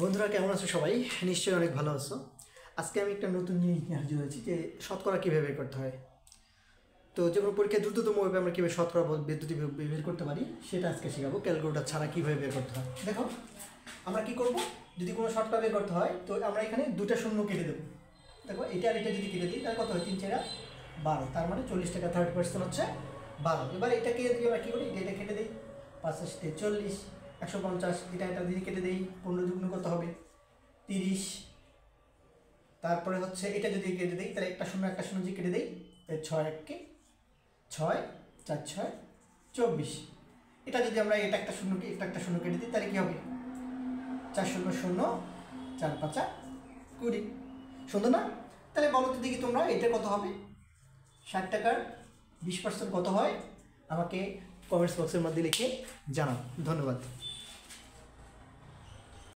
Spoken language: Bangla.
বন্ধুরা কেমন আছো সবাই? নিশ্চয়ই অনেক ভালো আছো। আজকে আমি একটা নতুন জিনিস নিয়ে হাজির হয়েছি যে শতকরা কীভাবে বের করতে হয়। তো যে কোনো পরীক্ষায় দ্রুততমভাবে আমরা কীভাবে শতকরা পদ্ধতি বের করতে পারি সেটা আজকে শেখাবো। ক্যালকুলেটর ছাড়া কীভাবে বের করতে হয়। দেখো আমরা কী করব, যদি কোনো শতকরা বের করতে হয় তো আমরা এখানে দুটা শূন্য কেটে দেবো। দেখো এটা আর এটা যদি কেটে দিই তাহলে কত হয়? 3 4 12, তার মানে 40 টাকা 30% হচ্ছে 12। এবার এটাকে যদি আমরা কী করি, এটা কেটে দিই, 5 × 40, 150, এটা দিয়ে কেটে দিই, 15 যুগ্ন কত হবে? 30। তারপরে হচ্ছে এটা যদি কেটে দিই তাহলে একটা শূন্য যদি কেটে দিই তাহলে 6 1 কে 6, 4 6 24। এটা যদি আমরা এটা একটা শূন্য কেটে দিই তাহলে কি হবে? 4 0 0 4 5 20। সুন্দর না? তাহলে বলো তো দেখি তোমরা এটা কত হবে? 60 টাকার 20% কত হয়? আমাকে কমেন্টস বক্সের মধ্যে লিখে জানাও। ধন্যবাদ।